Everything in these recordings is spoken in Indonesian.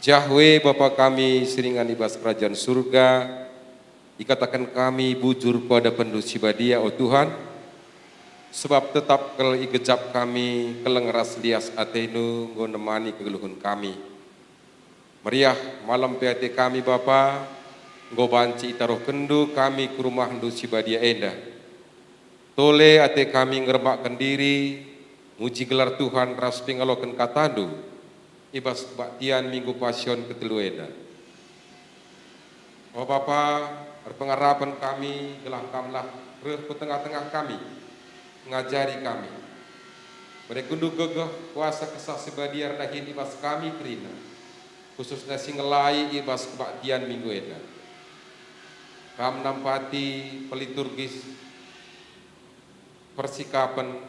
Yahweh Bapa kami seringan ibas kerajaan surga, ikatakan kami bujur pada pendusi badia, oh Tuhan, sebab tetap kel igejap kami kelengeras lias atenu ngonemani kegeluhun kami. Meriah malam PAT kami Bapa, nggo banci itaruh kendu kami ke rumah ndusi badia enda. Tole ate kami ngeremakkan diri, muji gelar Tuhan ras pingalokan katandu, ibas kebaktian minggu pasion ketelu enda. Oh Bapa, berpengharapan kami, gelah kamlah reh ke tengah-tengah kami, ngajari kami. Berekundu gegeh kuasa kesah sebadia rendahin ibas kami kerina, khususnya singelai ibas kebaktian minggu enda. Kam nampati peliturgis persikapan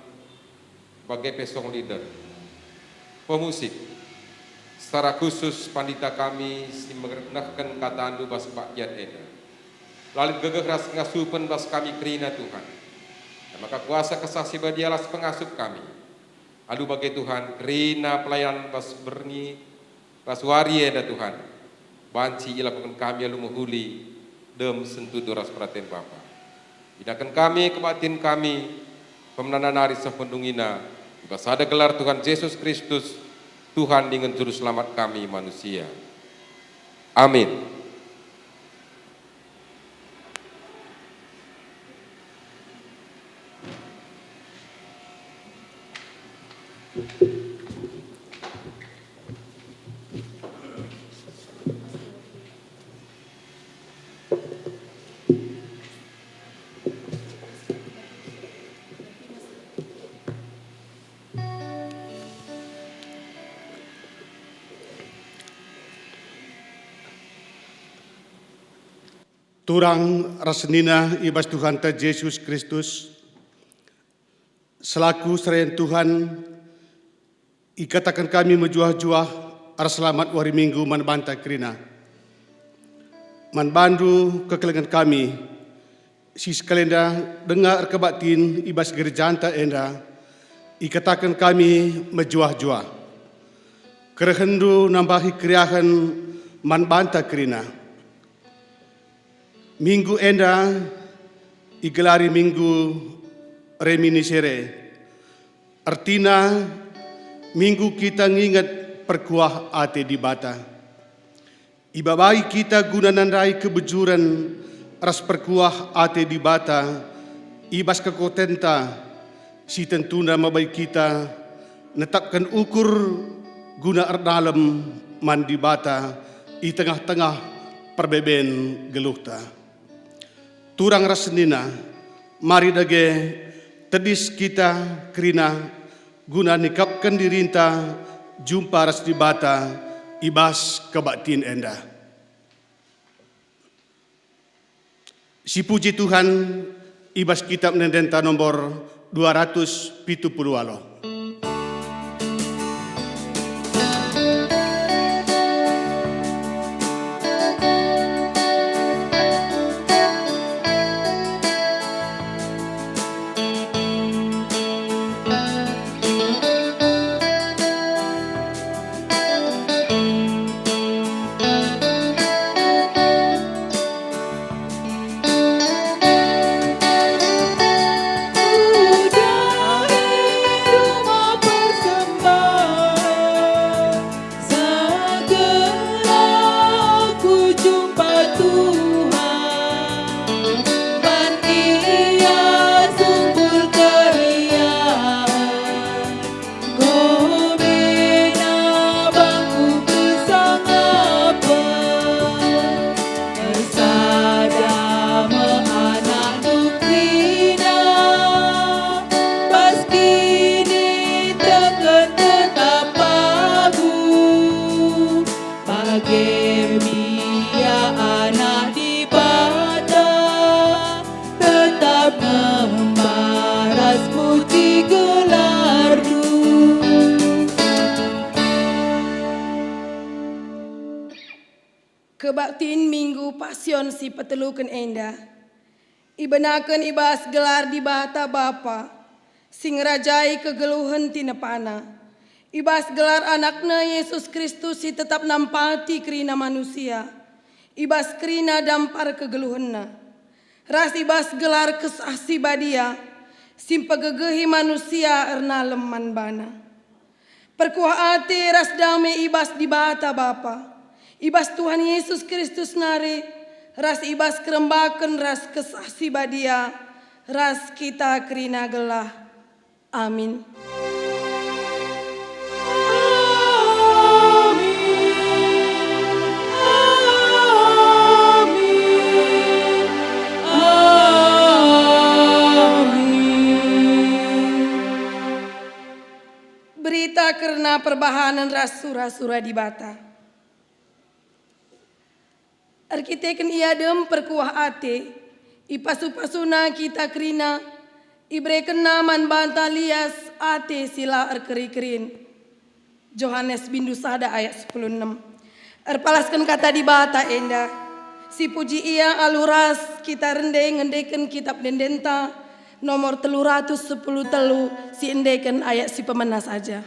bagai pesong leader, pemusik, secara khusus pandita kami si mengenahkan kata andu bas kebaktian enda. Lalu gegeh ras ngasupan bas kami kerina Tuhan. Dan maka kuasa kesaksi badialas pengasup kami. Lalu bagai Tuhan kerina pelayanan bas berni bas wari enda Tuhan. Banci ilakukan kami alu muhuli dem sentuh doras perhatian Bapa. Binakan kami kebatin kami pemenanari sependungina. Ibas ada gelar Tuhan Yesus Kristus Tuhan dengan juru selamat kami manusia. Amin. Turang rasnina ibas Tuhan ta Yesus Kristus, selaku serayan Tuhan, ikatakan kami menjuah-juah aras selamat wari minggu man banta kerina. Man bandu kekelengan kami, si sekalenda dengar kebaktin ibas gerjanta enda, ikatakan kami menjuah-juah. Kerehendu nambahi kriahan man banta kerina. Minggu enda igelari minggu reminiscere. Artina minggu kita ngingat perkuah ate di bata. Ibabai kita guna nandai kebejuran ras perkuah ate di bata. Ibas kekotenta si tentuna mabai kita netapkan ukur guna ardalem man di bata i tengah-tengah perbeben geluhta. Turang rasnina, mari dage tedis kita kerina guna nikapkan dirinta jumpa ras di bata ibas kebaktin enda. Si puji Tuhan ibas kitab nendenta nomor 270 alo. Kebaktin minggu pasion si petelukan enda. Ibenakan ibas gelar di bata Bapa, sing rajai kegeluhan tinepana. Ibas gelar anakna Yesus Kristus si tetap nampati kerina manusia. Ibas kerina dampar kegeluhenna. Ras ibas gelar kesahsi badia. Simpa gegehi manusia erna leman bana. Perkuah ate ras damai ibas di bata Bapa. Ibas Tuhan Yesus Kristus nare. Ras ibas kerembakan ras kesahsi badia. Ras kita kerina gelah. Amin. Berita karena perbahanan ras sura-sura di bata. Arkiteken iadem perkuah ate, ipasu-pasuna kita kerina, ibreken naman bantalias ate sila erkeri-kerin. Johannes bindu sada ayat 10:6. Erpalaskan kata di bata enda, si puji ia aluras kita ngendeken kitab dendenta, nomor 310 telu si endeken ayat si pemena saja.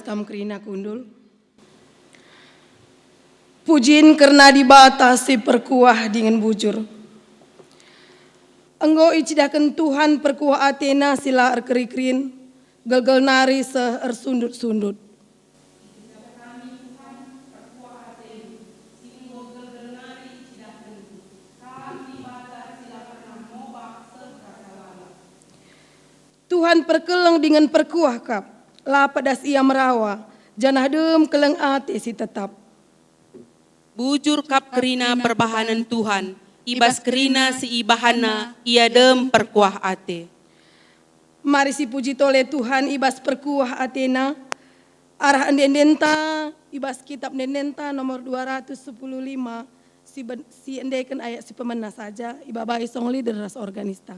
Kam kerina kundul. Pujin karena dibatasi perkuah dengan bujur. Enggo icidakan Tuhan perkuah Athena sila erkerikrin, gelgel nari seher sundut-sundut. Tuhan perkeleng dengan perkuah kap. Lapadas ia merawa, janah dem keleng ate si tetap. Bujur kap kerina perbahanan Tuhan, ibas kerina si ibahana, ia dem perkuah ate. Mari si puji tole Tuhan ibas perkuah Athena, arah endenta, ibas kitab endenta nomor 215, si endeken ayat si pemena saja, ibabai song leader ras organista.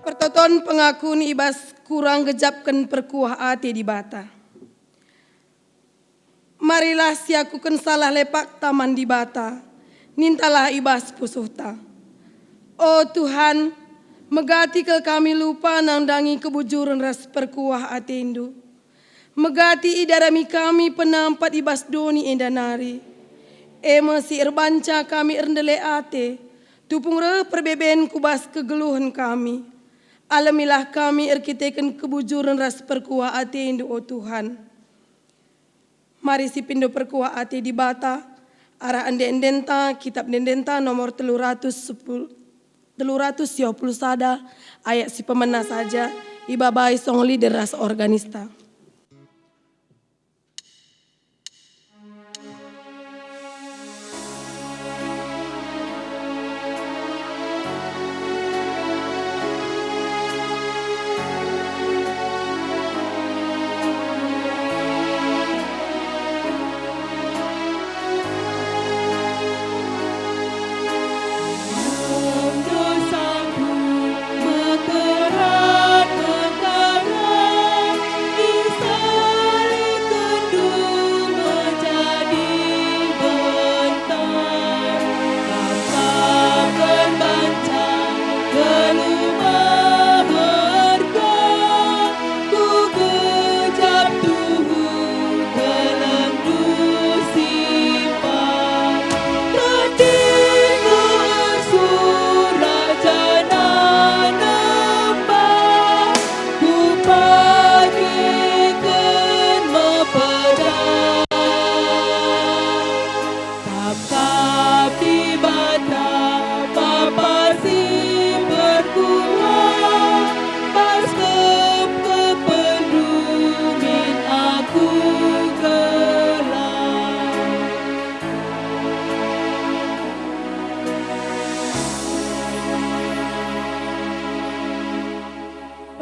Pertoton pengakun ibas kurang gejapkan perkuah ate di bata. Marilah siakukan salah lepak taman di bata, nintalah ibas pusuhta. Oh Tuhan, megati ke kami lupa nandangi kebujuran ras perkuah atendu. Megati idarami kami penampat ibas doni endanari. Eme si erbanca kami erdele ate, tupung re perbeben kubas kegeluhan kami. Alamilah kami erkiteken kebujuran ras perkuah ate Indo o Tuhan. Mari si pindo perkuah ate di bata, arah endenta kitab endenta nomor 310 sada ayat si pemena saja, ibabai song leader ras organista.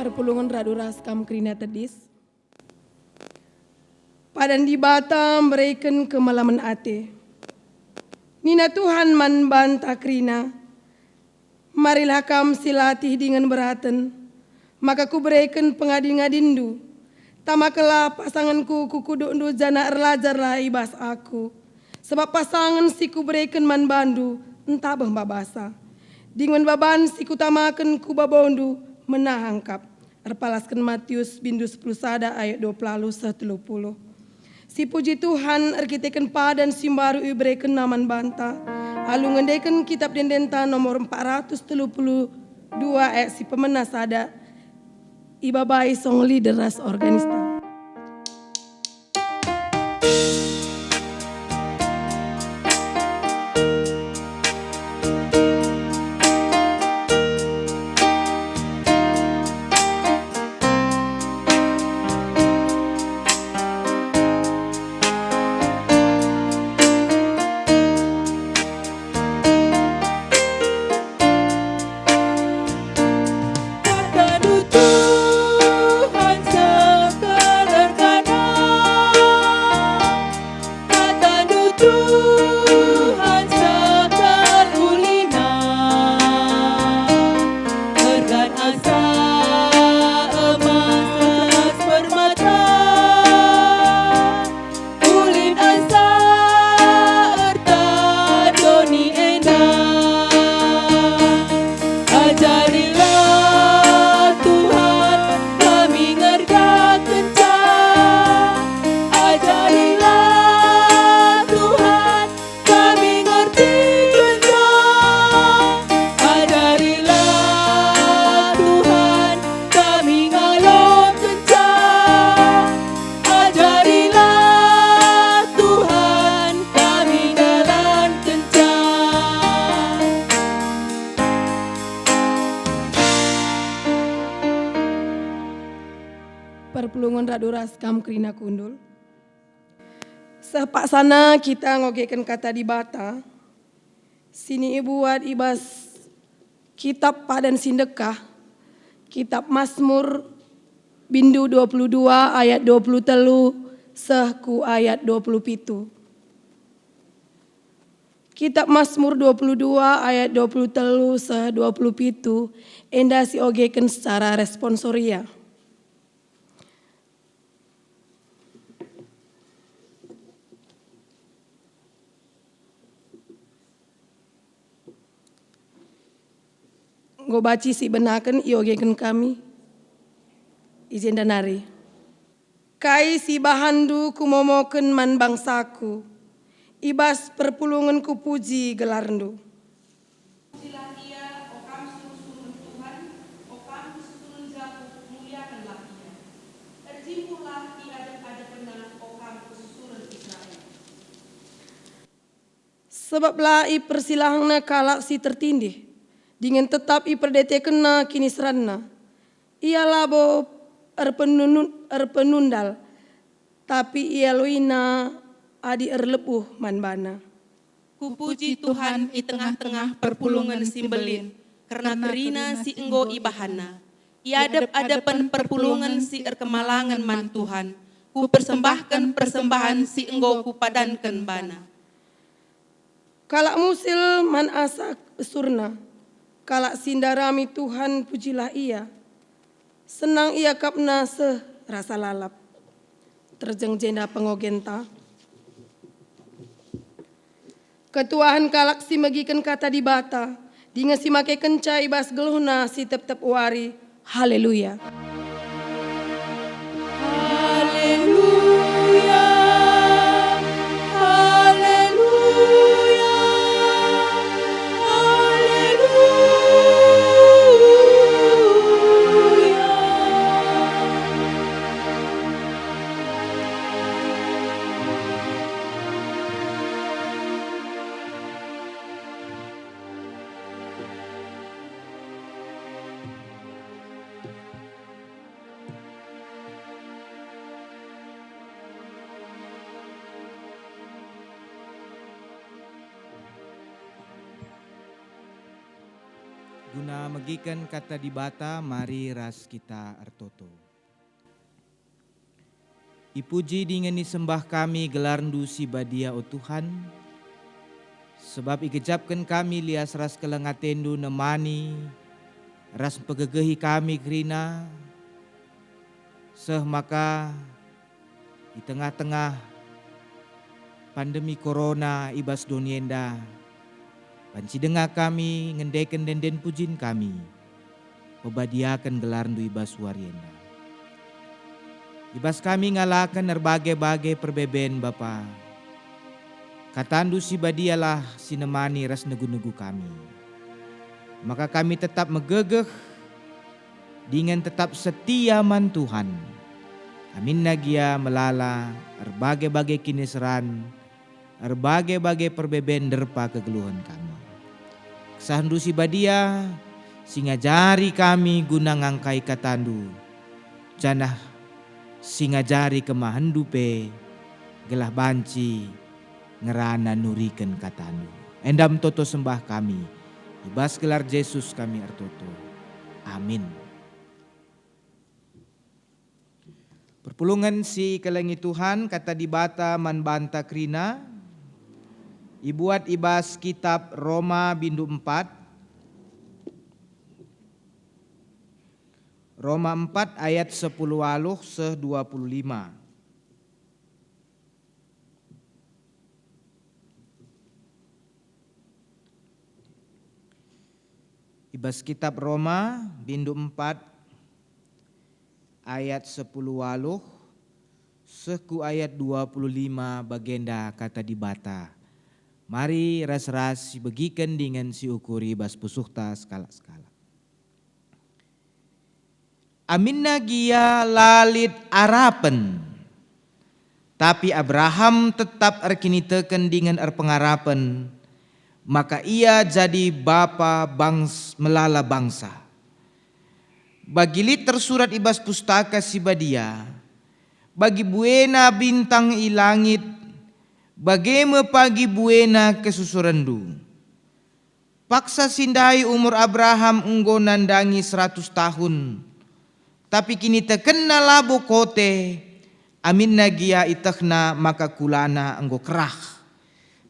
Perpulungan radu raskam krina tedis. Padan di Batam berikan kemalaman ate. Nina Tuhan man banta krina. Marilah kam silatih dengan beraten. Maka ku berikan pengadin-ngadindu. Tamakelah pasanganku kukuduk jana erlajar lah ibas aku. Sebab pasangan si ku berikan man bandu entah babasa. Dengan baban si ku tamakan ku babondu menahangkap. Erpalaskan Matius bindu 10 sada ayat 20 30. Si puji Tuhan erkiteken padan simbaru ibreken naman banta. Alu ngendeken kitab dendenta nomor 432 ayat si pemena sada. Ibabai song leader ras organista. Perpulungan radu raskam krina kundul. Sepak sana kita ngogekan kata di bata. Sini ibu buat ibas kitab padan sindekah. Kitab Mazmur bindu 22 ayat 20 telu sehku ayat 27. Kitab Mazmur 22 ayat 20 telu seh 27 endah si ogekan secara responsoria. Ngobaci si benaken iogekan kami. Izin danari. Kai si bahandu kumomoken man bangsaku. ibas perpulungan ku puji gelarndu. Pujilah ia, okam susun Tuhan, okam susun jaku, muliakanlah ia. Terjimpulah ia adep-adepena, okam susun Israel. Sebablah i persilahangna kalak si tertindih, dengan tetap i perdete kena kini seranna. Ia labo erpenundal, tapi ia loina adi erlepuh manbana. Kupuji Tuhan di tengah-tengah perpulungan simbelin, karena kerina si enggo ibahana. Ia adep-adepan perpulungan si erkemalangan man Tuhan. Ku persembahkan persembahan si enggo kupadankan bana. Kalak musil man asak surna, kalak sindarami Tuhan pujilah ia. Senang ia kapna rasa lalap, terjeng jenda pengogenta. Ketuahan kalak si megikan kata di bata, dinga si make kenca ibas geluhna si tep-tep wari. Haleluya. Haleluya, haleluya, Guna megikan kata di bata, mari ras kita artoto. Ipuji dengan disembah kami gelarndu si badia o Tuhan, sebab ikejapkan kami lias ras kelengatendu nemani, ras pegegehi kami kerina, seh maka di tengah-tengah pandemi corona ibas donienda, panci dengar kami ngendeken den pujin kami, pebadiakan gelarndu ibas warienda. Ibas kami ngalakan berbagai-bagai perbeben Bapa. Katandu si badialah sinemani ras negu-negu kami. Maka kami tetap megegeh dengan tetap setia man Tuhan. Amin nagia melala berbagai-bagai kineseran, berbagai-bagai perbeben derpa kegeluhan kami. Kesahandu si badia singa jari kami guna ngangkai katandu. Janah singa jari kemahandupe gelah banci ngerana nuriken katandu. Endam toto sembah kami, ibas gelar Yesus kami artoto. Amin. Perpulungan si kelengi Tuhan kata di bata man banta krina, ibuat ibas kitab Roma bindu 4. Roma 4 ayat 10 waluh seh 25. Ibas kitab Roma bindu 4 ayat 10 waluh seku ayat 25 bagenda kata di bata. Mari ras-ras begikan dengan si ukuri bas pusuhta skala-skala. Aminna gia lalit arapen, tapi Abraham tetap erkiniteken dengan erpengarapen, maka ia jadi bapa melala bangsa. Bagilit tersurat ibas pustaka si badia, bagi buena bintang ilangit, bageme pagi buena kesusurendu. Paksa sindai umur Abraham enggo nandangi 100 tahun. Tapi kini tekena labo kote, amin nagia itekna maka kulana enggo kerah.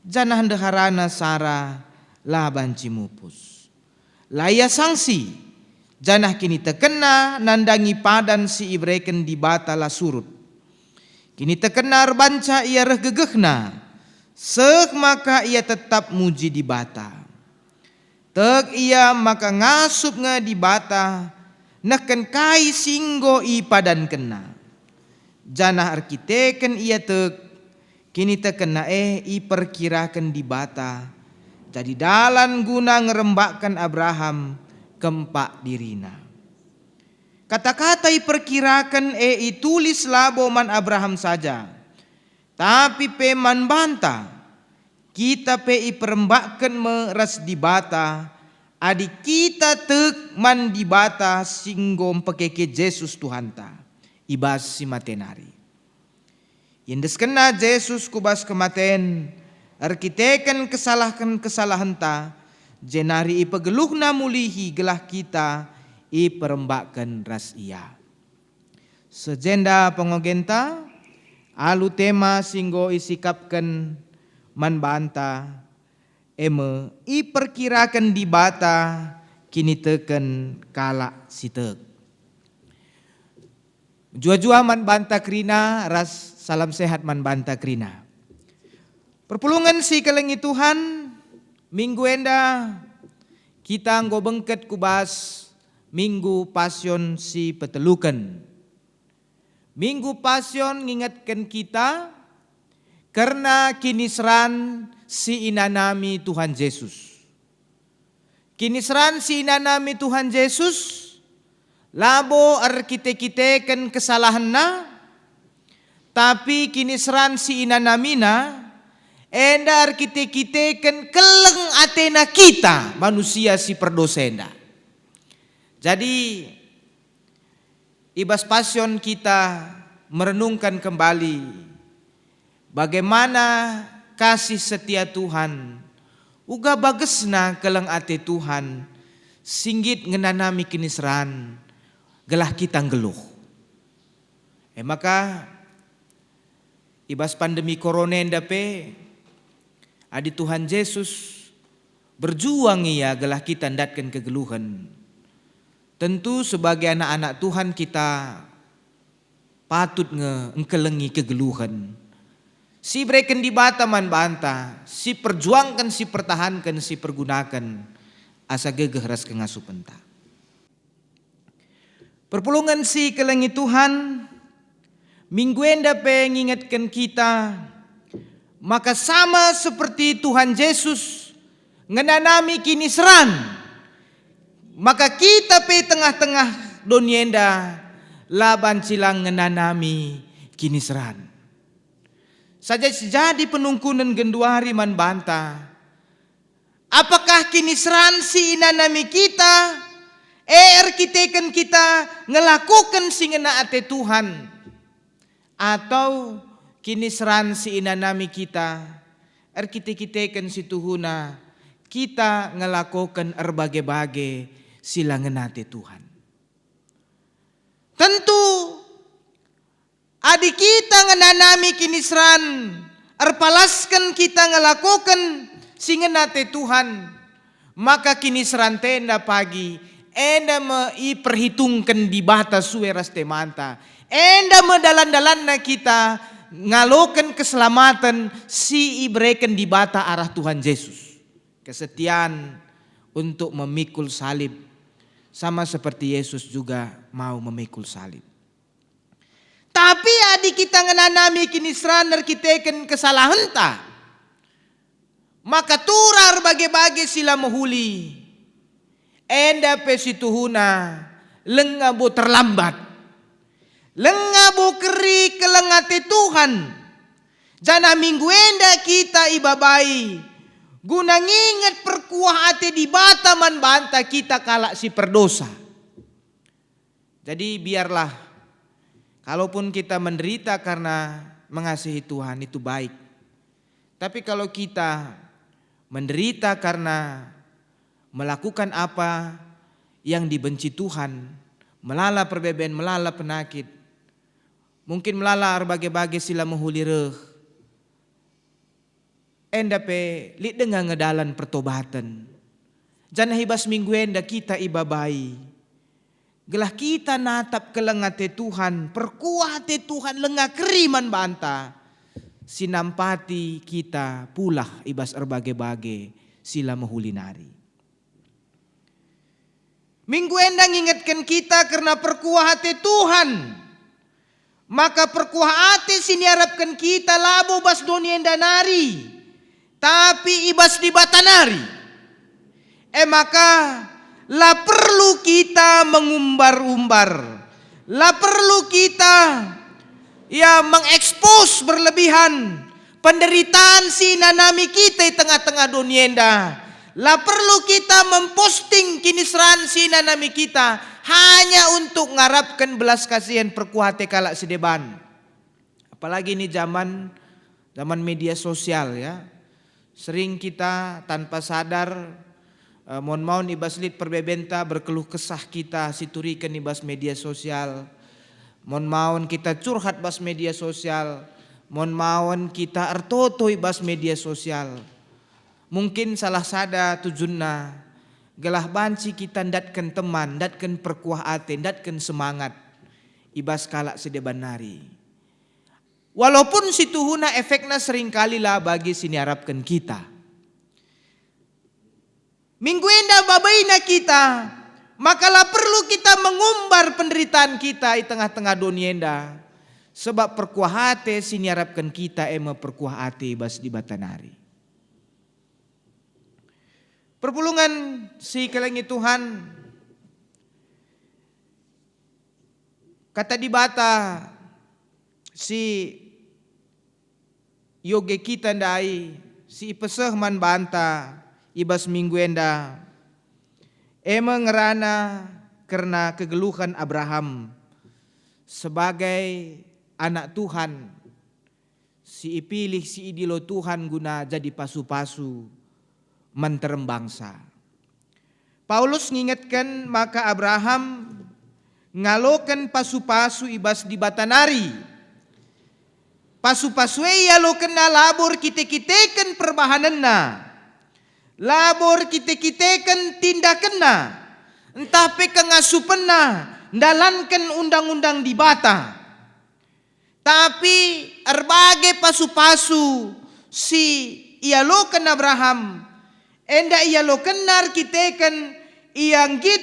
Janah deharana Sara laban cimupus. Laya sangsi, janah kini tekena nandangi padan si ibreken di bata la surut. Kini tekena arbanca ia reh gegehna, sek maka ia tetap muji di bata. Tek ia maka ngasup nga di bata, neken kai singgo i padan kena. Janah arkiteken ia tek, kini tekena iperkirakan di bata, jadi dalan guna ngerembakkan Abraham kempak dirina. Kata-kata iperkirakan itulis labo man Abraham saja, tapi pe man banta, kita pe iperembakkan meras di bata, adik kita tek man di bata singgom pekeke Yesus Tuhanta, ibas si matenari. Yendes kena Yesus kubas kematen, arkiteken kesalahan ta, jenari ipegeluhna mulihi gelah kita iperembakkan ras ia. Sejenda pengogenta, alu tema singgo isikapkan man banta, eme iperkirakan di bata kini teken kalak sitek. Jua-jua man banta krina ras salam sehat man banta krina. Perpulungan si kelengi Tuhan, minggu enda kita nggo bengket kubas Minggu Pasion si petelukan. Minggu Pasion ngingatkan kita karena kinisran si inanami Tuhan Yesus. Kinisran si inanami Tuhan Yesus, labo arkite-kiteken kesalahanna, tapi kinisran si inanamina, enda arkite-kiteken keleng atena kita manusia si perdosenda. Jadi ibas Pasion kita merenungkan kembali bagaimana kasih setia Tuhan, uga bagesna keleng ate Tuhan, singgit ngenanami kinisran, gelah kita ngeluh. Maka ibas pandemi corona endape, adi Tuhan Yesus berjuang ia gelah kita ndatkan kegeluhan. Tentu sebagai anak-anak Tuhan kita patut ngkelengi kegeluhan. Si breken di bata man banta, si perjuangkan, si pertahankan, si pergunakan, asa gegeh ras kengasuh penta. Perpulungan si kelengi Tuhan, minggu enda pe ngingatkan kita, maka sama seperti Tuhan Yesus ngenanami kinisran, maka kita pe tengah-tengah donienda laban cilang ngenanami kinisran. Saja sejadi penungkunan genduari man banta, apakah kinisran si inanami kita arkiteken kita ngelakukan si ngena ate Tuhan, atau kinisran si inanami kita arkiteken si Tuhuna kita ngelakukan erbagai-bagai sila ngenate Tuhan. Tentu adik kita ngenanami kinisran, erpalaskan kita ngelakukan si ngenate Tuhan, maka kinisran tenda pagi enda me perhitungkan di batas sueras temanta, enda me dalan-dalanna kita ngalokan keselamatan si ibreken di bata arah Tuhan Yesus. Kesetiaan untuk memikul salib, sama seperti Yesus juga mau memikul salib. Tapi adik kita ngenanami kinisran arkiteken kesalahan ta, maka turar bage-bage sila mahuli, enda pesituhuna lengabo terlambat, lengabo keri kelengate Tuhan. Jana minggu enda kita ibabai, guna nginget perkuah ate di bata man banta kita kalak si perdosa. Jadi biarlah, kalaupun kita menderita karena mengasihi Tuhan itu baik. Tapi kalau kita menderita karena melakukan apa yang dibenci Tuhan, melala perbeben, melala penyakit, mungkin melala berbagai-bagai sila mahulireh, enda pe lit dengan ngedalan pertobatan. Jangan hibas minggu enda kita ibabai, gelah kita natap kelengate Tuhan, perkuate Tuhan lengah keriman banta, sinampati kita pulah ibas erbagai-bagai sila mahulinari. Minggu enda ngingatkan kita karena perkuah hati Tuhan, Maka perkuah ate sini harapkan kita labo bas donienda nari, tapi ibas di batanari. Maka la perlu kita mengumbar-umbar, la perlu kita mengekspos berlebihan penderitaan si nanami kita di tengah-tengah donienda. La perlu kita memposting kinisran si nanami kita hanya untuk ngarapkan belas kasihan perkuhate kalak sedeban. Apalagi ini zaman media sosial ya. Sering kita tanpa sadar mohon maun ibas lit perbebenta berkeluh kesah kita siturikan ibas media sosial. Mohon maun kita curhat bas media sosial. Mohon maun kita ertoto ibas media sosial. Mungkin salah sada tujuanna gelah banci kita ndatkan teman, ndatkan perkuah ate, ndatkan semangat ibas kalak sedeban nari. Walaupun situhuna efeknya seringkali lah bagi sini harapkan kita. Minggu enda babaina kita, makalah perlu kita mengumbar penderitaan kita di tengah-tengah donienda. Sebab perkuah ate sini harapkan kita perkuah ate ibas di batanari. Perpulungan si kelengi Tuhan, kata di bata si yoge kita ndai, si ipeseh man banta ibas minggu enda, ngerana karena kegeluhan Abraham sebagai anak Tuhan, si ipilih si idilo Tuhan guna jadi pasu-pasu menterem bangsa. Paulus ngingetkan maka Abraham ngalokan pasu-pasu ibas di batanari. Pasu-pasu yalokan na labor kita-kitekan perbahananna. Labor kita-kitekan tindakanna. Entah peka ngasupenna ndalankan undang-undang di bata. Tapi erbagai pasu-pasu si iyalokan Abraham enda ia lo kenar kiteken yang git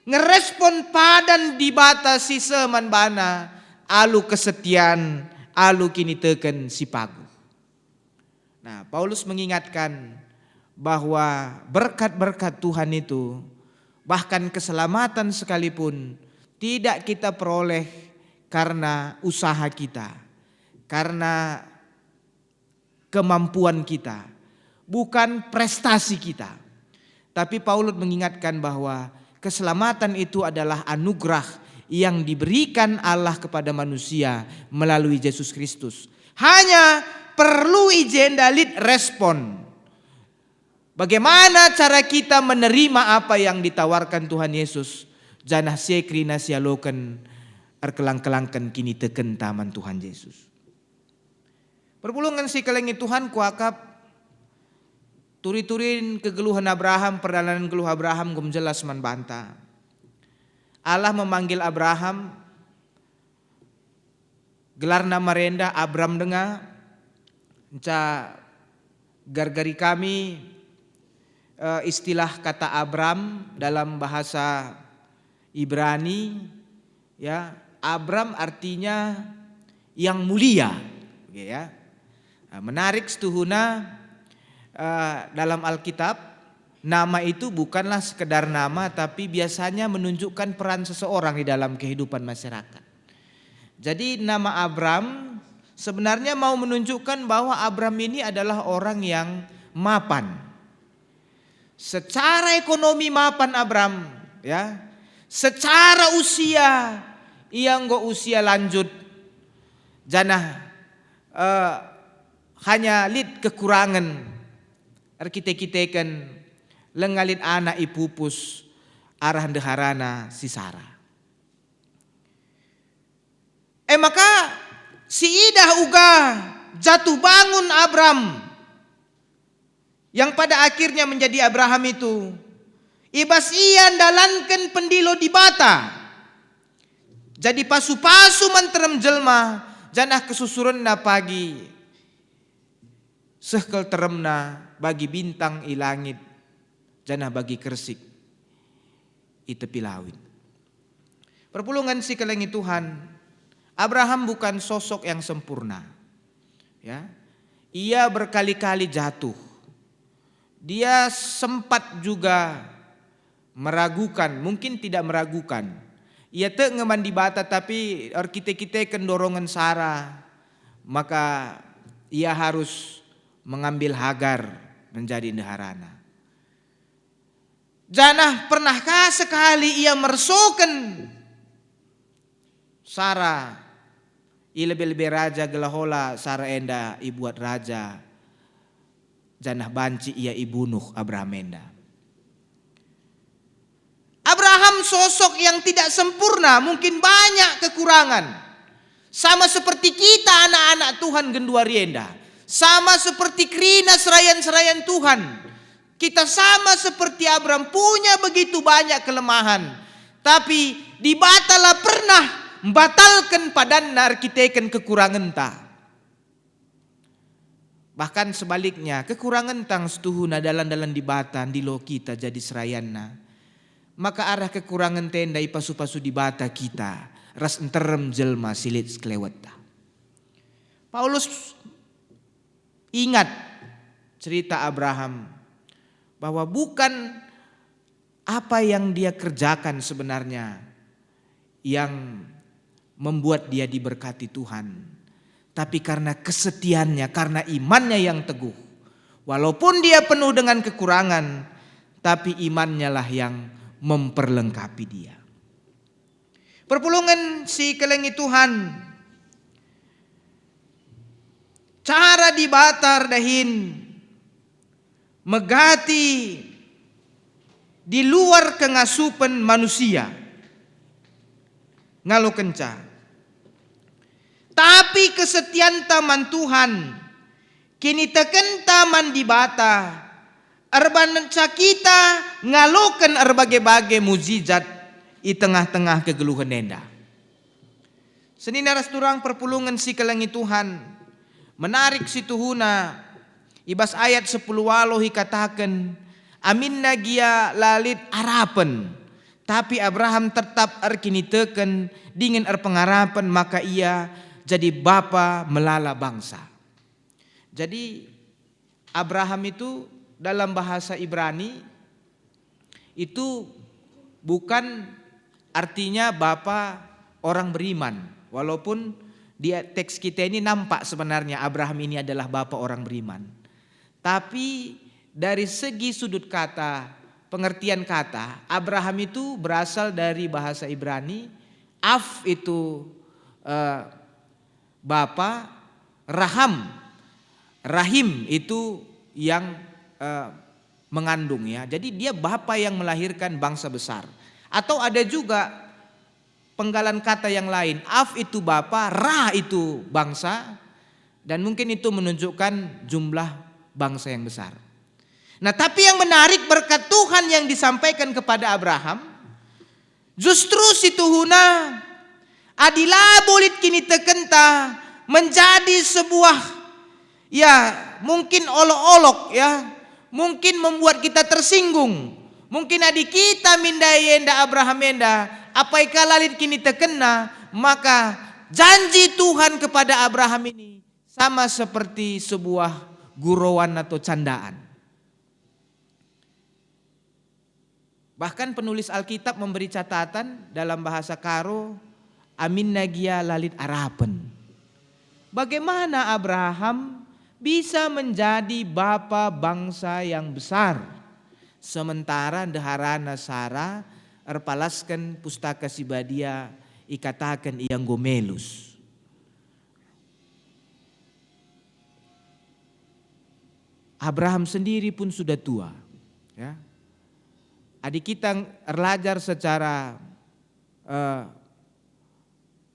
ngerespon padan di batas si seman bana alu kesetiaan alu kini teken si pagu. Nah, Paulus mengingatkan bahwa berkat-berkat Tuhan itu bahkan keselamatan sekalipun tidak kita peroleh karena usaha kita, karena kemampuan kita, bukan prestasi kita. Tapi Paulus mengingatkan bahwa keselamatan itu adalah anugerah yang diberikan Allah kepada manusia melalui Yesus Kristus. Hanya perlu ijendalit respon. Bagaimana cara kita menerima apa yang ditawarkan Tuhan Yesus? Janah sekrina sialokan erkelang-kelangkan kini teken taman Tuhan Yesus. Perpulungan si kelengi Tuhan kuakap turi-turin kegeluhan Abraham, perjalanan geluh Abraham gum jelas man banta. Allah memanggil Abraham, gelar nama renda Abram denga, ca gargari kami istilah kata Abram dalam bahasa Ibrani, ya Abram artinya yang mulia, ya. Menarik setuhuna. Dalam Alkitab nama itu bukanlah sekedar nama, tapi biasanya menunjukkan peran seseorang di dalam kehidupan masyarakat. Jadi nama Abram sebenarnya mau menunjukkan bahwa Abram ini adalah orang yang mapan. Secara ekonomi mapan Abram, ya. Secara usia ia enggak usia lanjut. Janah hanya lid kekurangan. Kita-kitakan lengalit anak ipupus arah deharana si Sara. Maka si idah uga jatuh bangun Abram yang pada akhirnya menjadi Abraham itu ibas ia dalankan pendilo di bata. Jadi pasu-pasu menterem jelma janah kesusuran na pagi sehkel teremna bagi bintang i langit janah bagi kersik i tepi lawit. Perpulungan si kelengi Tuhan, Abraham bukan sosok yang sempurna. Ya. Ia berkali-kali jatuh. Dia sempat juga meragukan, mungkin tidak meragukan. Ia tak ngeman di bata tapi kita kendorongan Sarah. Maka ia harus mengambil Hagar menjadi ndeharana. Janah pernahkah sekali ia mersoken Sarah, ia lebih raja gelahola Sarah enda ibuat raja. Janah banci ia ibunuh Abraham enda. Abraham sosok yang tidak sempurna, mungkin banyak kekurangan. Sama seperti kita anak-anak Tuhan genduarienda. Sama seperti Krina serayan-serayan Tuhan. Kita sama seperti Abraham punya begitu banyak kelemahan. Tapi dibatala pernah membatalkan padanna arkiteken kekurangan ta. Bahkan sebaliknya kekurangan tang setuhuna dalan-dalan dibatan di lo kita jadi serayanna. Maka arah kekurangan tenda ipasu-pasu dibata kita. Ras enterem jelma silit sekelewet ta. Paulus ingat cerita Abraham. Bahwa bukan apa yang dia kerjakan sebenarnya yang membuat dia diberkati Tuhan. Tapi karena kesetiaannya, karena imannya yang teguh. Walaupun dia penuh dengan kekurangan, tapi imannya lah yang memperlengkapi dia. Perpulungan si kelengi Tuhan. Cara dibatar dahin. Megati di luar kengasupan manusia. Ngalo kenca. Tapi kesetiaan taman Tuhan. Kini teken taman dibata. Erbanca kita ngaloken erbagai-bagai mujizat di tengah-tengah kegeluhan nenda. Senina rasturang perpulungan si kelengi Tuhan. Menarik si tuhuna. Ibas ayat 10 walohi katakan. Amin nagia lalit harapan. Tapi Abraham tetap arkini teken. Dingin pengarapan maka ia jadi bapa melala bangsa. Jadi Abraham itu dalam bahasa Ibrani. Itu bukan artinya bapa orang beriman. Walaupun di teks kita ini nampak sebenarnya Abraham ini adalah bapa orang beriman. Tapi dari segi sudut kata, pengertian kata, Abraham itu berasal dari bahasa Ibrani. Af itu bapa, rahim itu yang mengandung ya. Jadi dia bapa yang melahirkan bangsa besar. Atau ada juga penggalan kata yang lain. Af itu bapa, Ra itu bangsa. Dan mungkin itu menunjukkan jumlah bangsa yang besar. Nah tapi yang menarik berkat Tuhan yang disampaikan kepada Abraham. Justru si tuhuna adila bolit kini tekenta menjadi sebuah ya mungkin olok-olok ya. Mungkin membuat kita tersinggung. Mungkin adik kita mindai enda Abraham enda. Apa ikalalit kini tekena. Maka janji Tuhan kepada Abraham ini sama seperti sebuah gurauan atau candaan. Bahkan penulis Alkitab memberi catatan dalam bahasa Karo. Amin nagia lalit harapan. Bagaimana Abraham bisa menjadi bapa bangsa yang besar. Sementara ndeharana Sarah erpalaskan pustaka Sibadia ikatakan iyang gomelus. Abraham sendiri pun sudah tua. Ya. Adik kita belajar secara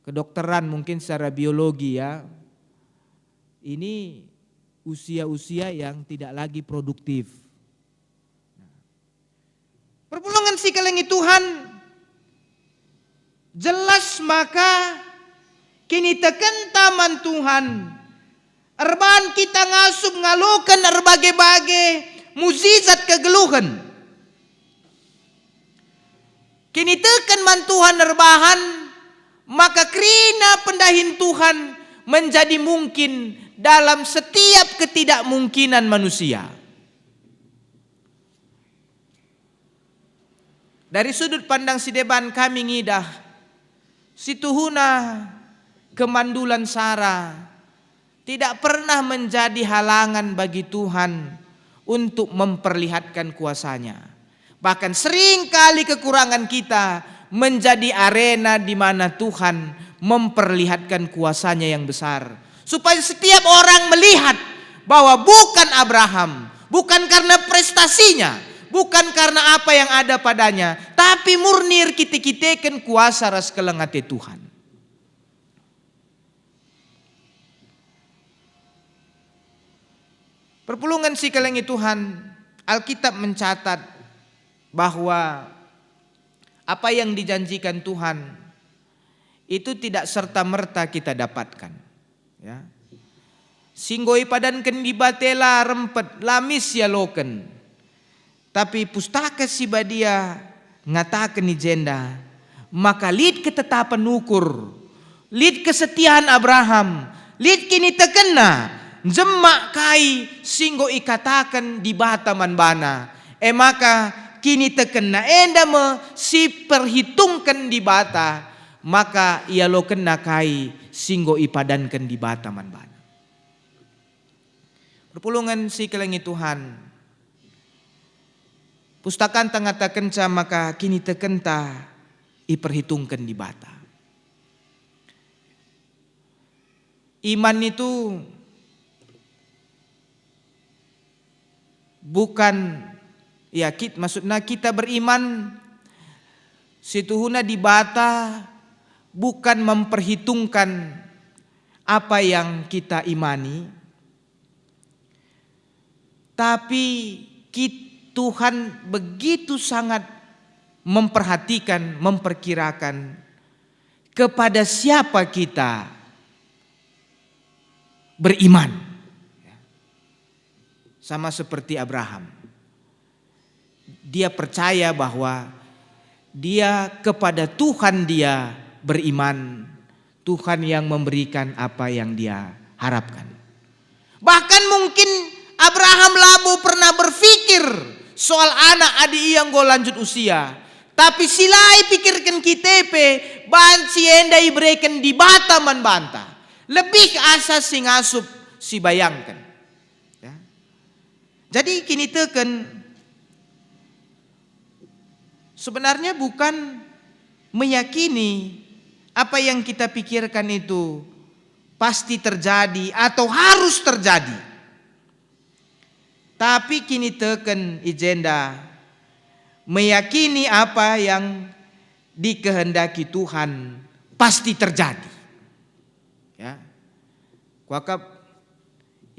kedokteran mungkin secara biologi ya. Ini usia-usia yang tidak lagi produktif. Perpulungan si kelengi Tuhan jelas maka kini teken taman Tuhan. Erban kita ngasup ngalukan erbagai-bagai mujizat kegeluhan. Kini teken man Tuhan erbahan maka kerina pendahin Tuhan menjadi mungkin dalam setiap ketidakmungkinan manusia. Dari sudut pandang Sideban kami ngidah, situhuna kemandulan Sara tidak pernah menjadi halangan bagi Tuhan untuk memperlihatkan kuasanya. Bahkan seringkali kekurangan kita menjadi arena di mana Tuhan memperlihatkan kuasanya yang besar. Supaya setiap orang melihat bahwa bukan Abraham, bukan karena prestasinya, bukan karena apa yang ada padanya, tapi murni kita-kitakan kuasa ras kelengate Tuhan. Perpulungan si kelengi Tuhan, Alkitab mencatat bahwa apa yang dijanjikan Tuhan itu tidak serta-merta kita dapatkan. Ya. Singgoi padanken di batela rempet lamis ya loken. Tapi pustaka si badia ngatakan ijenda, maka lid ketetapan ukur, lid kesetiaan Abraham, lid kini tekena, jemak kai singgo ikatakan di bata manbana. Maka kini tekena enda me si perhitungkan di bata, maka ia lo kena kai singgo ipadankan di bata manbana. Perpulungan si kelengi Tuhan, pustakan tangata kenca maka kini tekenta iperhitungkan di bata. Iman itu bukan ya maksudnya kita beriman situhuna di bata bukan memperhitungkan apa yang kita imani, tapi Tuhan begitu sangat memperhatikan, memperkirakan kepada siapa kita beriman. Sama seperti Abraham. Dia percaya bahwa dia kepada Tuhan dia beriman. Tuhan yang memberikan apa yang dia harapkan. Bahkan mungkin Abraham labu pernah berpikir soal anak adi yang go lanjut usia. Tapi silai pikirkan kitepe banci enda ibrekan di bata man banta. Lebih asa sing asup si bayangkan. Ya. Jadi kini teken sebenarnya bukan meyakini apa yang kita pikirkan itu pasti terjadi atau harus terjadi. Tapi kini teken ijenda meyakini apa yang dikehendaki Tuhan pasti terjadi. Ya. Kuakap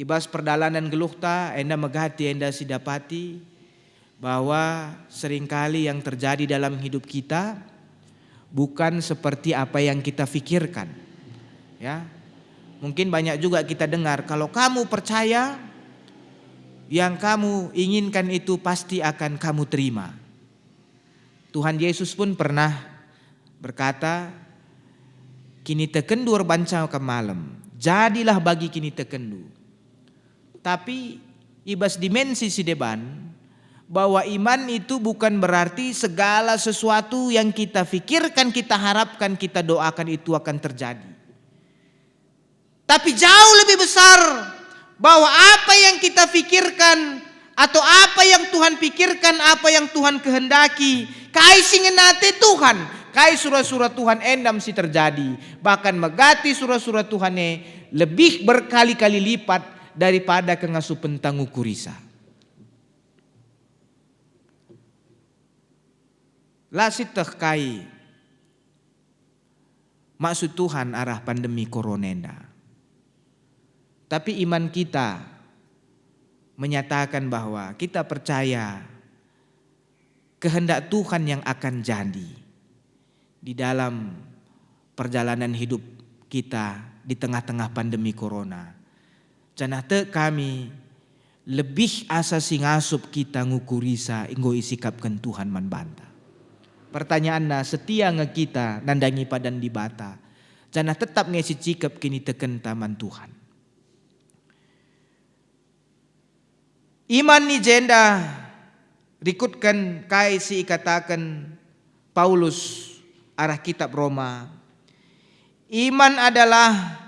ibas perdalanan geluhta enda megati enda sidapati bahwa seringkali yang terjadi dalam hidup kita bukan seperti apa yang kita pikirkan. Ya. Mungkin banyak juga kita dengar kalau kamu percaya yang kamu inginkan itu pasti akan kamu terima. Tuhan Yesus pun pernah berkata, kini tekendur banca ke malam, jadilah bagi kini tekendu. Tapi ibas dimensi sideban bahwa iman itu bukan berarti segala sesuatu yang kita pikirkan, kita harapkan, kita doakan itu akan terjadi. Tapi jauh lebih besar bahwa apa yang kita pikirkan atau apa yang Tuhan pikirkan, apa yang Tuhan kehendaki, kai singenate Tuhan, kai surah-surah Tuhan endam si terjadi. Bahkan megati surah-surah Tuhan lebih berkali-kali lipat daripada kengasuh pentangu kurisa. Lasit terkai maksud Tuhan arah pandemi coronenda. Tapi iman kita menyatakan bahwa kita percaya kehendak Tuhan yang akan jadi di dalam perjalanan hidup kita di tengah-tengah pandemi corona. Canate kami lebih asa singasup kita ngukurisa inggo isikapkan Tuhan manbanta. pertanyaanna setia nge kita nandangi padan di bata. Jangan tetap ngesi cikap kini teken taman Tuhan. Iman ni jenda rikutkan kai si ikatakan Paulus arah kitab Roma. Iman adalah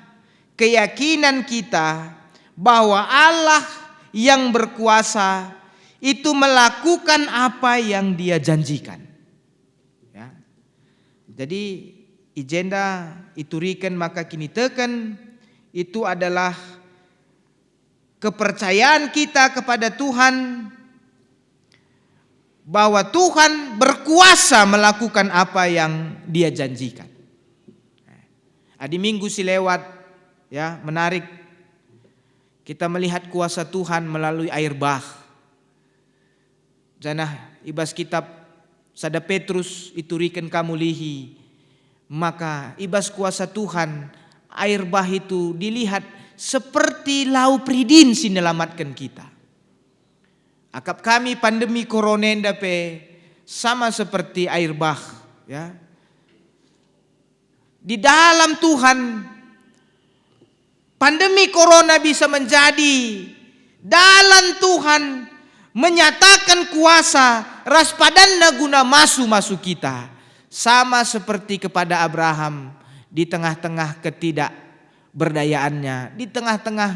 keyakinan kita bahwa Allah yang berkuasa itu melakukan apa yang Dia janjikan. Ya. Jadi agenda iturikan maka kini teken itu adalah kepercayaan kita kepada Tuhan bahwa Tuhan berkuasa melakukan apa yang Dia janjikan. Di minggu si lewat ya menarik kita melihat kuasa Tuhan melalui air bah. Janah ibas kitab sada Petrus iturikan kamu lihi. Maka ibas kuasa Tuhan air bah itu dilihat seperti lau pridin sinelamatkan kita. Akap kami pandemi corona pe sama seperti air bah ya. Di dalam Tuhan pandemi corona bisa menjadi dalam Tuhan menyatakan kuasa raspadanna guna masuk kita. Sama seperti kepada Abraham di tengah-tengah ketidakberdayaannya, di tengah-tengah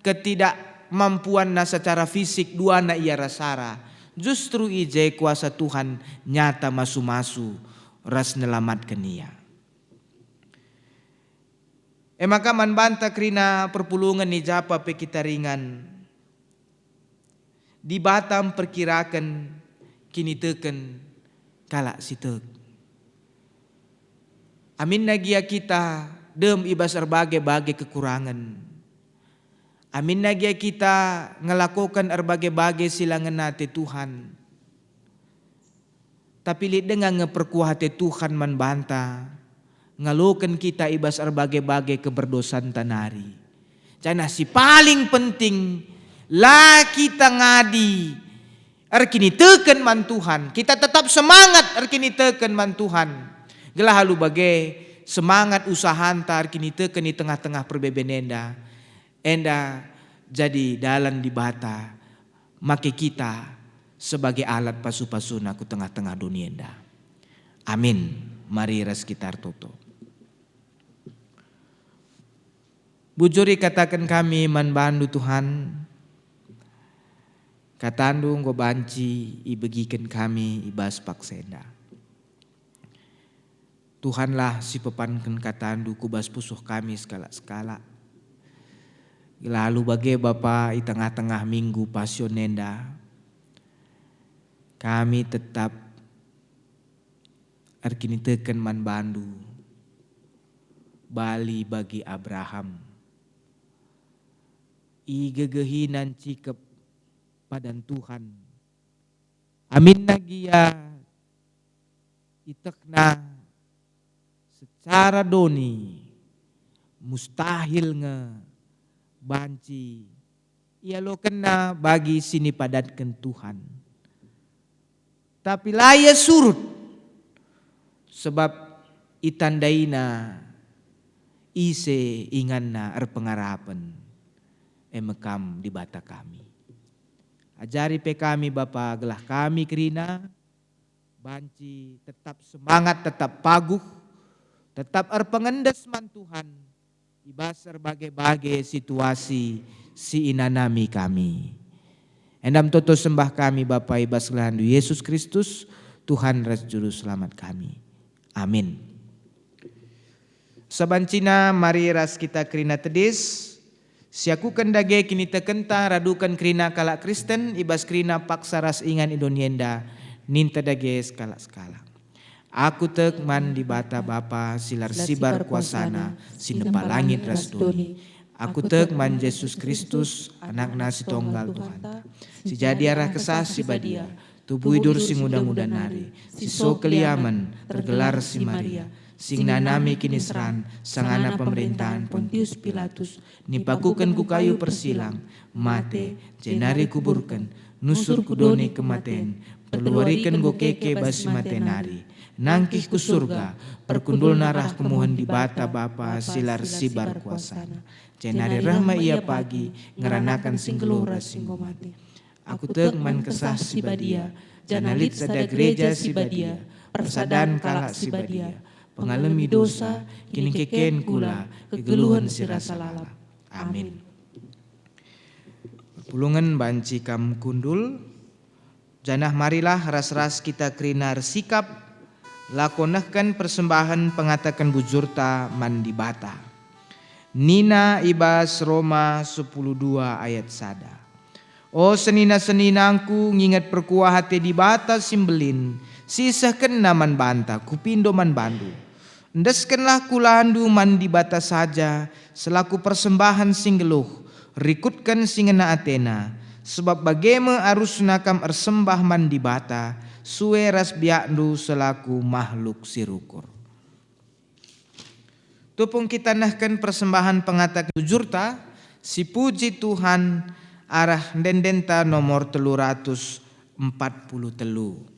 ketidakmampuannya secara fisik duana ia rasara. Justru ije kuasa Tuhan nyata masu-masu ras nelamatkan ia. Maka man banta krina perpulungan ni japa pe kita ringan. Di Batam perkirakan kini teken kalak sitek. Amin nagia kita dem ibas erbagai-bagai kekurangan. Amin nagia kita ngelakukan erbagai-bagai silangan nate Tuhan. Tapi li dengan ngeperkuat Tuhan man banta. Ngalukan kita ibas erbagai-bagai keberdosaan tanari. Cana si paling penting lah kita ngadi. Arkini teken man Tuhan. Kita tetap semangat arkini teken man Tuhan. Gelah halu bagai semangat usaha antar kini teken di tengah-tengah perbebenenda. Enda jadi dalan di bata. Make kita sebagai alat pasu-pasuna ku tengah-tengah dunia enda. Amin. Mari ras kita toto. Bujuri katakan kami man bandu Tuhan. Katandu ngo banci ibegikan kami ibas paksenda. Tuhanlah si pepankan katandu kubas pusuh kami skala-skala. Lalu bagai Bapa di tengah-tengah minggu pasionenda. Kami tetap arkini teken man bandu. Bali bagi Abraham. Igegehinan cikep padan Tuhan. Amin nagia itekna secara doni mustahil nge banci ia lo kena bagi sini padatkan Tuhan. Tapi laya surut sebab itandaina ise inganna erpengarapan emekam di bata kami. Ajari pe kami Bapa gelah kami kerina banci tetap semangat tetap paguh tetap erpengendes man Tuhan ibas berbagai-bagai situasi si inanami kami. Endam toto sembah kami Bapa ibas gelandu Yesus Kristus Tuhan ras juru selamat kami. Amin. Sabancina mari ras kita kerina tedis. Siaku kendage kini tekenta radukan kerina kalak Kristen ibas kerina paksa ras ingan Indonienda ninta dage skala-skala. Aku tek man di bata Bapa silar sibar kuasana sinepa langit ras doni. Aku tek man Yesus Kristus anakna si tonggal Tuhan. Si jadi arah kesah si badia. Tubuh hidur si muda-muda nari. Si so keliaman tergelar si Maria. Sing nanami kini seran sangana pemerintahan Pontius Pilatus. Nipakukan ku kayu persilang. Mate jenari kuburkan. Nusur kudoni kematen. Perluarikan go keke basi matenari. nangkih ku surga, perkundul narah kemuhan di bata Bapa silar sibar kuasana. Cenari rahma ia pagi, ngeranakan sing gelora singgo mati. Aku tegman kesah si badia, janalit sada gereja si badia, persadan kalak si badia, pengalami dosa, kini keken kula, kegeluhan si rasa lalap. Amin. Perpulungan banci kam kundul, janah marilah ras-ras kita krinar sikap, lakonahkan persembahan pengatakan bujurta mandi bata. Nina ibas Roma 10:2 ayat sada. O senina-seninangku ngingat perkuah hati di bata simbelin, sisahkan naman banta kupindo man bandu. Endeskanlah kulandu mandi bata saja, selaku persembahan singgeluh, rikutkan singena Athena, sebab bageme arus nakam ersembah mandi bata, suwe ras biakdu selaku makhluk sirukur. Tupung kita nahkan persembahan pengatakan jujurta, si puji Tuhan arah dendenta nomor 343.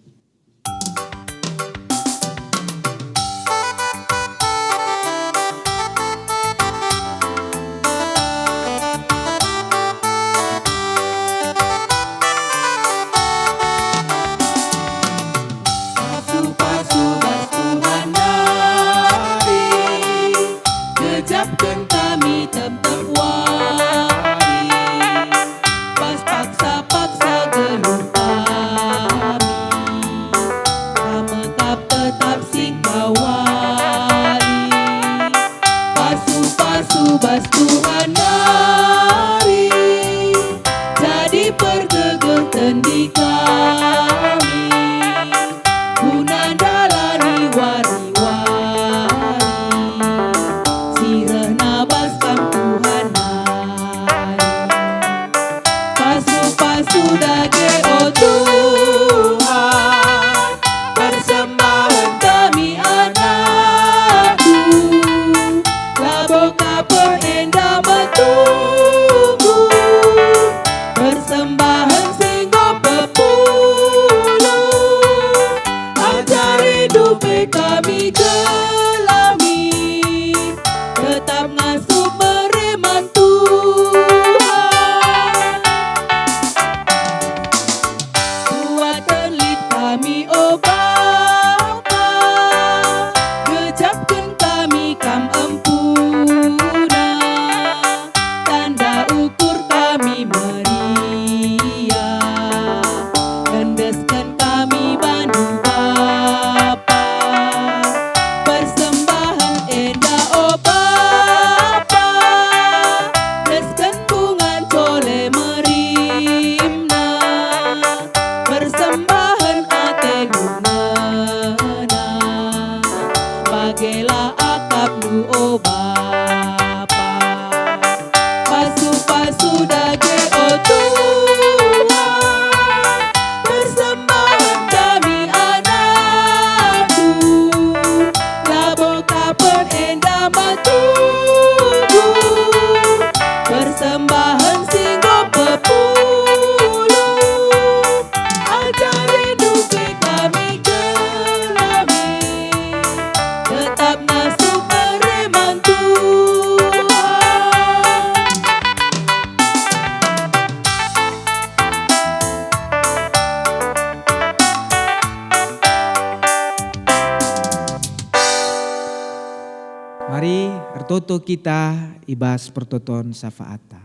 Mari ertoto kita ibas pertoton syafaata.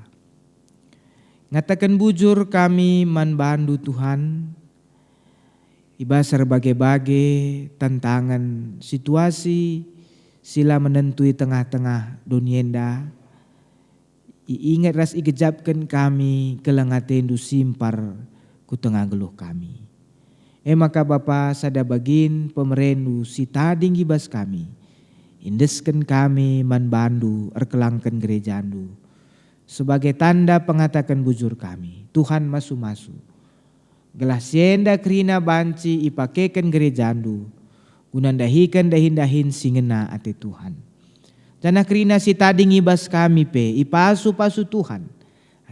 Ngatakan bujur kami manbandu Tuhan, ibas berbagai-bagai tantangan situasi sila menentui tengah-tengah dunienda. Iingat ras igejapkan kami kelengatendu simpar ku tengah geluh kami. Maka Bapa sada bagin pemerendu si tading ibas kami. Indeskan kami manbandu erkelangkan gerejandu. Sebagai tanda pengatakan bujur kami. Tuhan masu-masu. Gelah sienda kerina banci ipakekan gerejandu. Gunandahikan dahin-dahin singena ate Tuhan. Jana kerina si tading ibas kami pe ipasu-pasu Tuhan.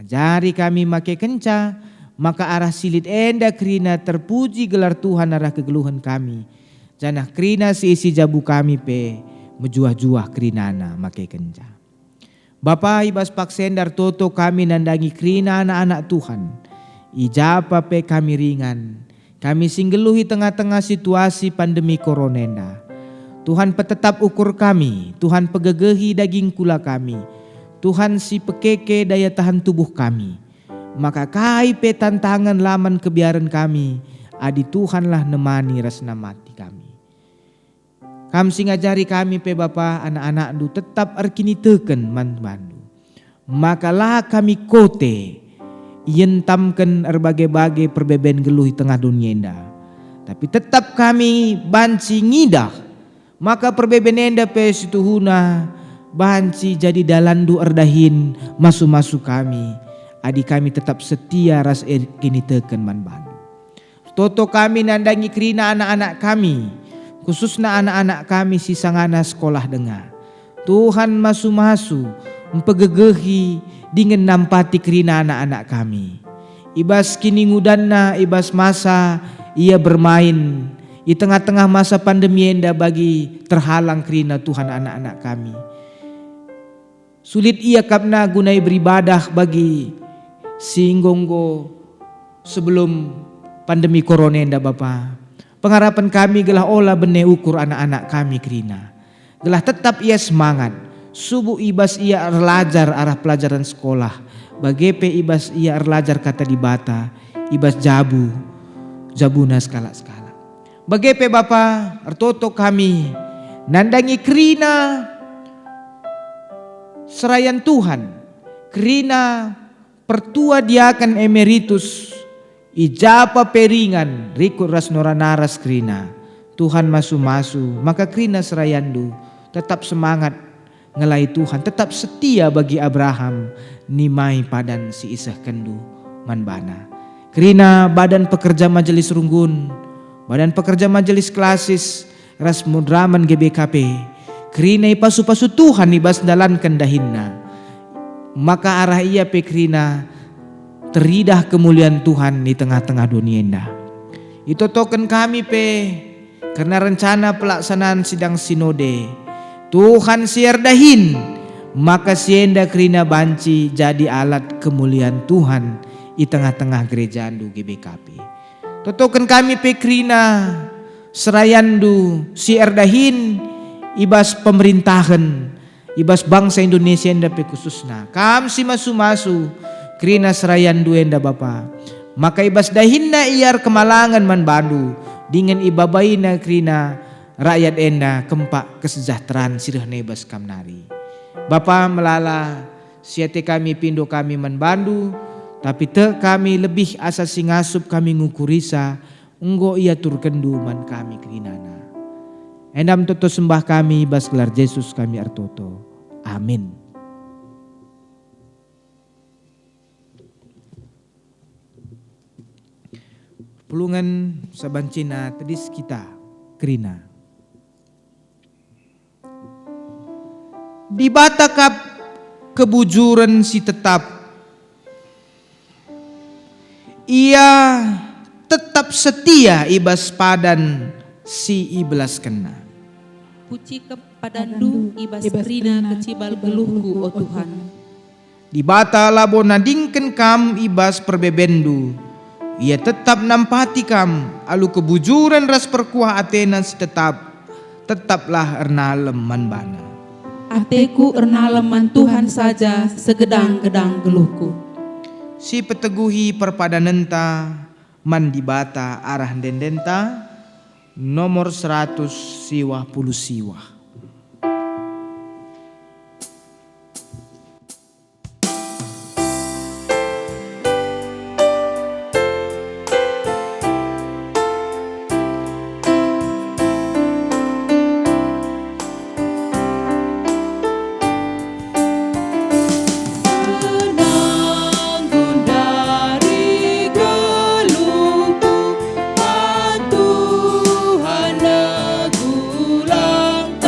Ajari kami make kenca. Maka arah silit enda kerina terpuji gelar Tuhan arah kegeluhan kami. Janah krina si isi jabu kami pe mejuah-juah krinana make kenja. Bapa ibas paksendar toto kami nandangi krina anak-anak Tuhan. Ijapa pe kami ringan. Kami singgeluhi tengah-tengah situasi pandemi koronenda. Tuhan petetap ukur kami. Tuhan pegegehi daging kula kami. Tuhan si pekeke daya tahan tubuh kami. Maka kai pe tantangan laman kebiaran kami. Adi Tuhanlah nemani resna mati kami. Kam singajari kami pe Bapa anak-anak du tetap arkini teken mandu. Makalah kami kote yentamkan berbagai-bagai perbeben geluhi tengah dunia indah. Tapi tetap kami banci ngidah. Maka perbeben enda pe situhuna banci jadi dalandu erdahin masu-masu kami. Adi kami tetap setia ras kini teken man bandu. Toto kami nandangi krina anak-anak kami. Khususnya anak-anak kami si sangana sekolah dengar. Tuhan masu-masu mempegegehi dengan nampati krina anak-anak kami. Ibas kini ngudanna ibas masa ia bermain. Di tengah-tengah masa pandemi enda bagi terhalang krina Tuhan anak-anak kami. Sulit ia kapna gunai beribadah bagi singgonggo sebelum pandemi corona enda Bapa. Pengharapan kami gelah olah bene ukur anak-anak kami krina. Gelah tetap ia semangat. Subuh ibas ia erlajar arah pelajaran sekolah. Bagepe ibas ia erlajar kata di bata. Ibas jabuna skala-skala. Bagepe Bapa ertoto kami nandangi krina serayan Tuhan. Krina pertua diakan emeritus ijapa peringan rikut ras noranaras krina. Tuhan masu-masu maka krina serayandu tetap semangat ngelai Tuhan, tetap setia bagi Abraham nimai padan si Isah kendu manbana. Krina badan pekerja majelis runggun, badan pekerja majelis klasis ras mudraman GBKP. Krina pasu-pasu Tuhan ibas dalankan dahinna. Maka arah ia pe krina teridah kemuliaan Tuhan di tengah-tengah dunia indah. Itu token kami pe karena rencana pelaksanaan sidang sinode Tuhan siardahin, maka sienda krina banci jadi alat kemuliaan Tuhan di tengah-tengah gereja andu GBKP. Totoken kami pe krina serayandu siardahin ibas pemerintahan, ibas bangsa Indonesia enda pe khususna. Kam si masu-masu krina serayandu enda Bapa. Maka ibas dahinna iar kemalangan man bandu dengan ibabaina krina rakyat enda kempak kesejahteraan sirah nebas kamnari. Bapa melala siate kami pindo kami manbandu, tapi te kami lebih asa singasup kami ngukurisa enggo ia turkendu man kami kerinana. Endam toto sembah kami bas gelar Yesus kami artoto. Amin. Pulungan sabancina tedis kita kerina. Di batakap kebujuran si tetap. Ia tetap setia ibas padan si iblas kena. Puji kepadandu ibas krina kecibal geluhku o Tuhan. Di bata labo nadingken kam ibas perbebendu. Ia tetap nampati kam alu kebujuran ras perkuah Athena si tetaplah ernalem manbana. Ateku ernaleman Tuhan saja segedang-gedang geluhku. Si peteguhi perpadanenta man di bata arah dendenta nomor 100 siwah puluh siwah. Tuhan aku lang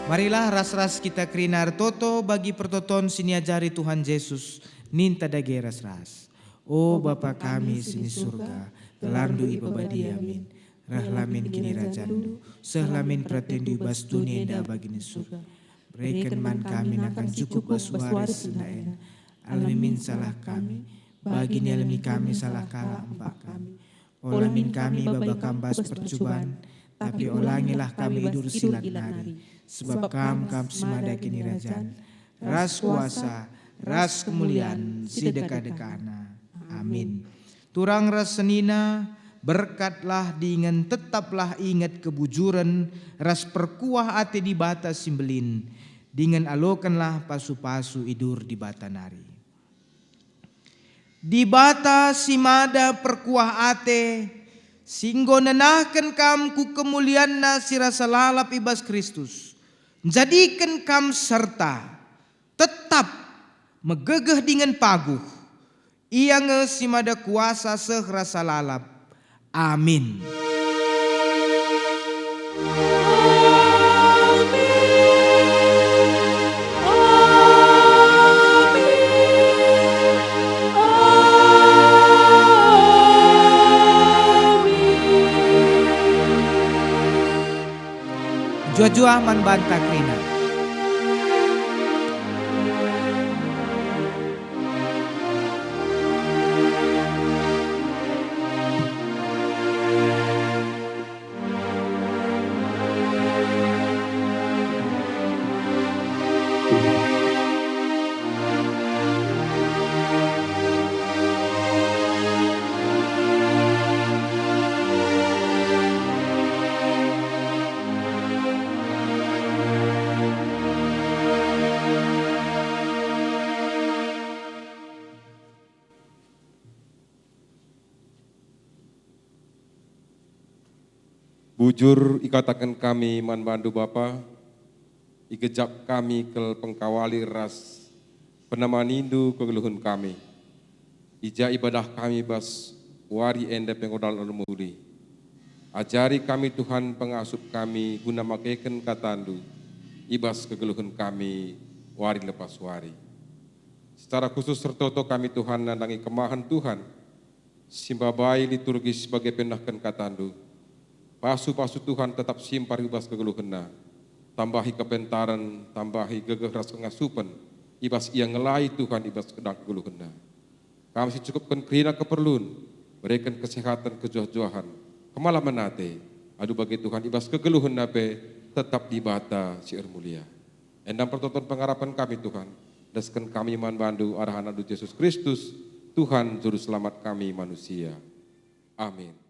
Marilah ras-ras kita krinar toto bagi pertoton siniajari Tuhan Yesus ninta dage ras-ras. O Bapa kami sini surga, telandu ibabadi amin. Rahlamin kini rajandu, sehlamin pratendu bas dunia indah bagini surga. Berikan man kami akan cukup baswaris sendaena. Alamin salah kami, bagini alami kami salah kala empak kami. Olamin kami babakam bas percobaan, tapi olangilah kami idur silat nari. Sebab kam semada kini rajan, ras kuasa, ras kemuliaan, si deka-dekana. Amin. Turang ras senina, berkatlah dengan tetaplah ingat kebujuran, ras perkuah ate di bata simbelin, dengan alokanlah pasu-pasu idur di bata nari. Di bata simada perkuah ate, singgo nenahkan kam ku kemuliaan na sirasa lalap ibas Kristus. Jadikan kam serta tetap megegeh dengan paguh. Ia nge simada kuasa sehrasa lalap. Amin. Jua-jua man banta krina. Bujur ikatakan kami man bandu Bapa, ikejap kami ke pengkawali ras penamanindu kegeluhun kami. Ija ibadah kami bas wari enda pengodal alumuri. Ajari kami Tuhan pengasup kami guna makaikan katandu, ibas kegeluhun kami wari lepas wari. Secara khusus sertoto kami Tuhan nandangi kemahan Tuhan, simbabai liturgis sebagai pendahkan katandu. Pasu-pasu Tuhan tetap simpar ibas kegeluhena, tambahi kepentaran, tambahi gegeh ras pengasupan, ibas ia ngelai Tuhan ibas kedang kegeluhena. Kami cukupkan kerina keperluan, berikan kesehatan kejuah-juahan, kemalaman nate, adu bagi Tuhan ibas kegeluhena be tetap di bata siar mulia. Endam pertonton pengharapan kami Tuhan, daskan kami man bandu arahan adu Yesus Kristus, Tuhan Juru Selamat kami manusia. Amin.